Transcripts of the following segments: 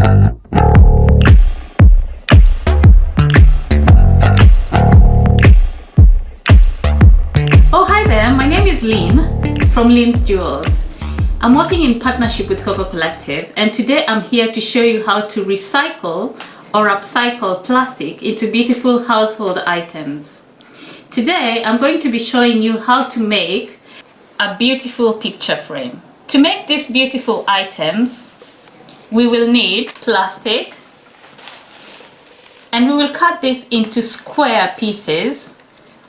Oh, hi there, my name is Lynn from Lynn's Jewels. I'm working in partnership with Coco Collective, and today I'm here to show you how to recycle or upcycle plastic into beautiful household items. Today I'm going to be showing you how to make a beautiful picture frame. To make these beautiful items, we will need plastic, and we will cut this into square pieces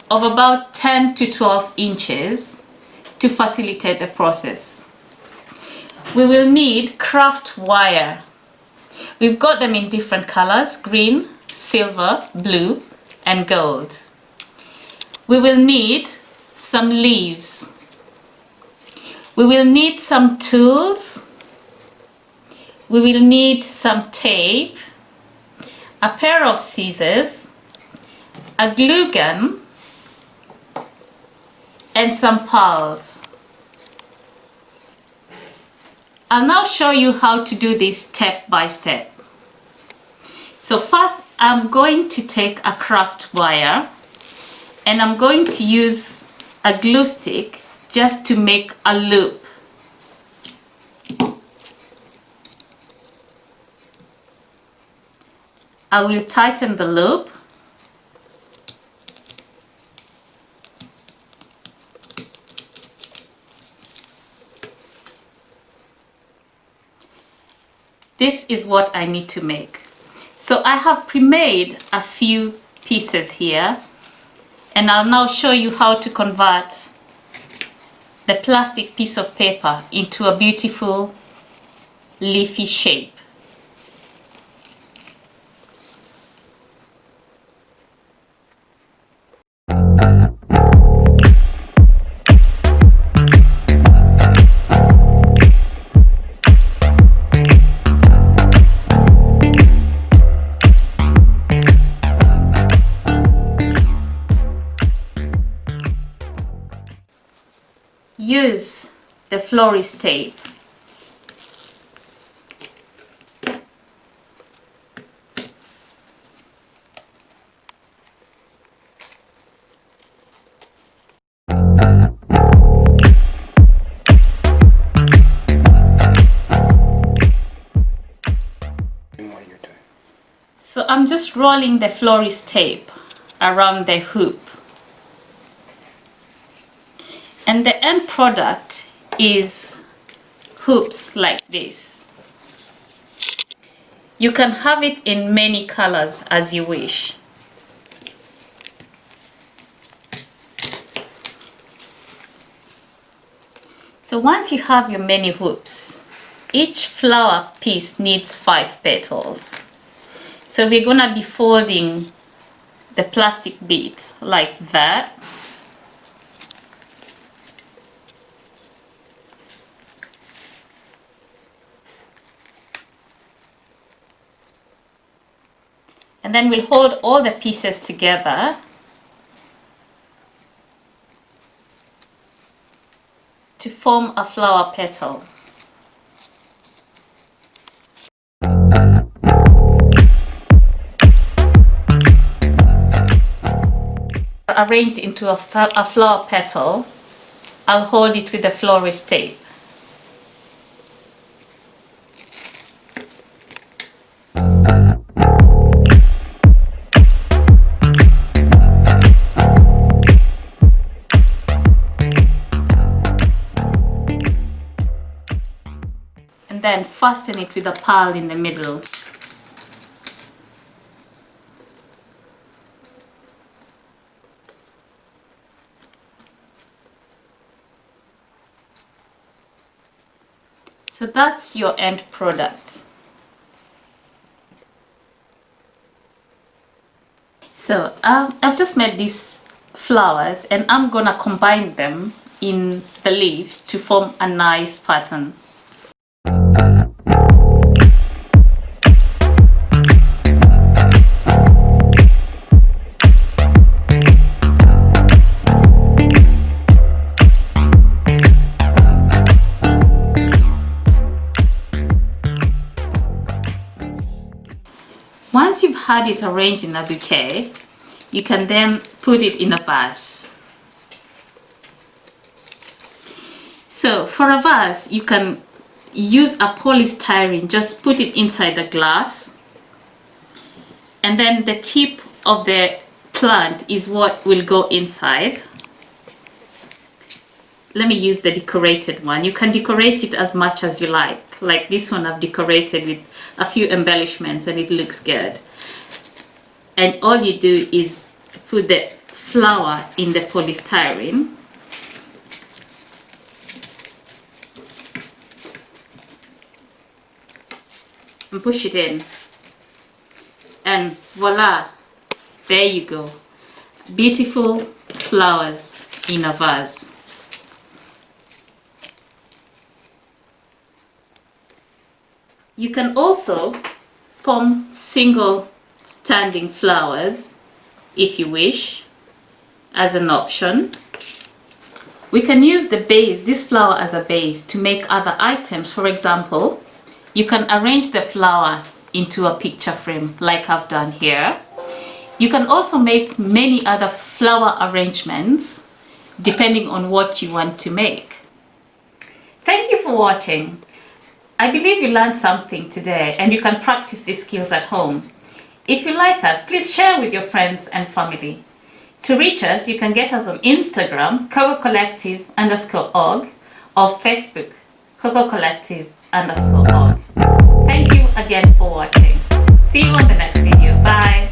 of about 10 to 12 inches to facilitate the process. We will need craft wire. We've got them in different colors: green, silver, blue, and gold. We will need some leaves. We will need some tools. We will need some tape, a pair of scissors, a glue gun, and some pawls. I'll now show you how to do this step by step. So first, I'm going to take a craft wire and I'm going to use a glue stick just to make a loop. I will tighten the loop. This is what I need to make. So I have pre-made a few pieces here, and I'll now show you how to convert the plastic piece of paper into a beautiful leafy shape. Use the florist tape. So I'm just rolling the florist tape around the hoop. And the end product is hoops like this. You can have it in many colors as you wish. So once you have your many hoops, each flower piece needs 5 petals. So we're gonna be folding the plastic bit like that. And then we'll hold all the pieces together to form a flower petal. Arranged into a flower petal, I'll hold it with the florist tape. And then fasten it with a pawl in the middle. So that's your end product. So I've just made these flowers and I'm gonna combine them in the leaf to form a nice pattern. Once you've had it arranged in a bouquet, you can then put it in a vase. So for a vase, you can use a polystyrene, just put it inside a glass, and then the tip of the plant is what will go inside. Let me use the decorated one. You can decorate it as much as you like this one I've decorated with a few embellishments and it looks good. And all you do is put the flower in the polystyrene. And push it in. And voila, there you go. Beautiful flowers in a vase. You can also form single standing flowers if you wish, as an option. We can use the base, this flower as a base, to make other items. For example, you can arrange the flower into a picture frame like I've done here. You can also make many other flower arrangements depending on what you want to make. Thank you for watching. I believe you learned something today and you can practice these skills at home. If you like us, please share with your friends and family. To reach us, you can get us on Instagram, CocoCollective_org, or Facebook, CocoCollective_org. Thank you again for watching. See you on the next video. Bye.